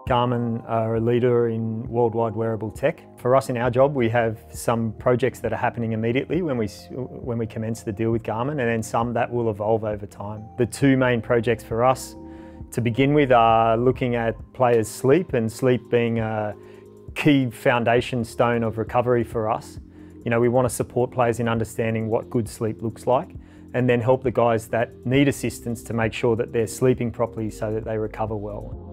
Garmin are a leader in worldwide wearable tech. For us in our job, we have some projects that are happening immediately when we commence the deal with Garmin, and then some that will evolve over time. The two main projects for us to begin with are looking at players' sleep, and sleep being a key foundation stone of recovery for us. You know, we want to support players in understanding what good sleep looks like, and then help the guys that need assistance to make sure that they're sleeping properly so that they recover well.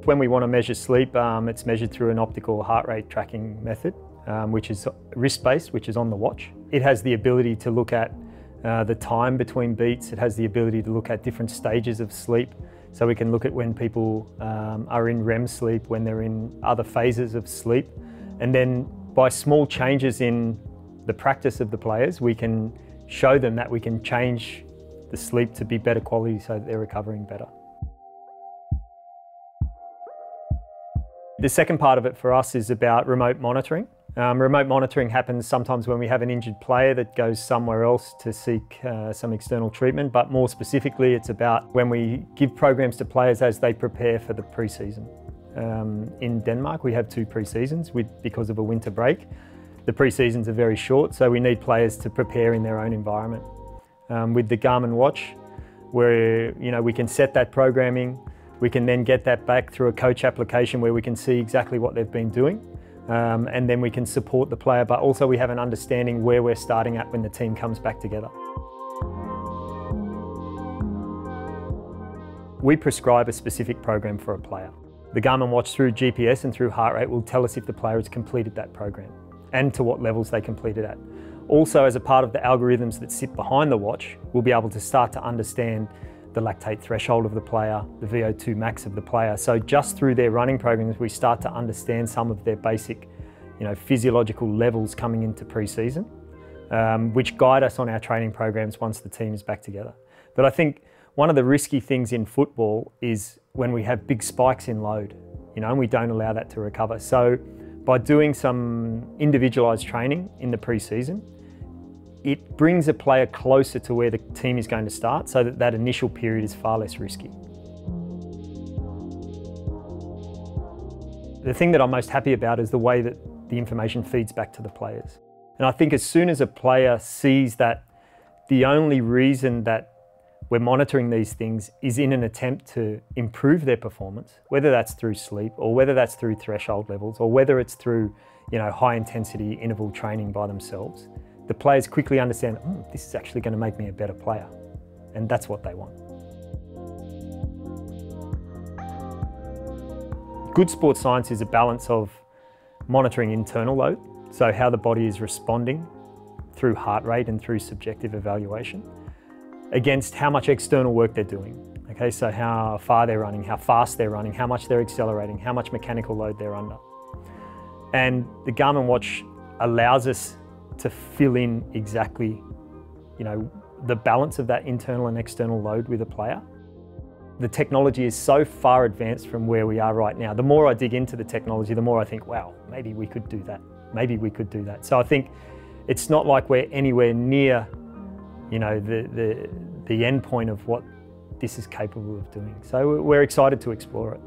When we want to measure sleep, it's measured through an optical heart rate tracking method, which is wrist-based, which is on the watch. It has the ability to look at the time between beats. It has the ability to look at different stages of sleep. So we can look at when people are in REM sleep, when they're in other phases of sleep. And then by small changes in the practice of the players, we can show them that we can change the sleep to be better quality so that they're recovering better. The second part of it for us is about remote monitoring. Remote monitoring happens sometimes when we have an injured player that goes somewhere else to seek some external treatment, but more specifically it's about when we give programs to players as they prepare for the pre-season. In Denmark we have 2 pre-seasons because of a winter break. The pre-seasons are very short, so we need players to prepare in their own environment. With the Garmin watch, where we can set that programming, we can then get that back through a coach application where we can see exactly what they've been doing, and then we can support the player, but also we have an understanding where we're starting at when the team comes back together. We prescribe a specific program for a player. The Garmin watch through GPS and through heart rate will tell us if the player has completed that program and to what levels they completed at. Also, as a part of the algorithms that sit behind the watch, we'll be able to start to understand the lactate threshold of the player, the VO2 max of the player. So just through their running programs, we start to understand some of their basic, physiological levels coming into pre-season, which guide us on our training programs once the team is back together. But I think one of the risky things in football is when we have big spikes in load, and we don't allow that to recover. So by doing some individualised training in the pre-season, it brings a player closer to where the team is going to start so that that initial period is far less risky. The thing that I'm most happy about is the way that the information feeds back to the players. And I think as soon as a player sees that the only reason that we're monitoring these things is in an attempt to improve their performance, whether that's through sleep or whether that's through threshold levels or whether it's through high intensity interval training by themselves, the players quickly understand, this is actually going to make me a better player. And that's what they want. Good sports science is a balance of monitoring internal load, so how the body is responding through heart rate and through subjective evaluation, against how much external work they're doing. Okay, so how far they're running, how fast they're running, how much they're accelerating, how much mechanical load they're under. And the Garmin watch allows us to fill in exactly, the balance of that internal and external load with a player. The technology is so far advanced from where we are right now. The more I dig into the technology, the more I think, wow, maybe we could do that. Maybe we could do that. So I think it's not like we're anywhere near, the end point of what this is capable of doing. So we're excited to explore it.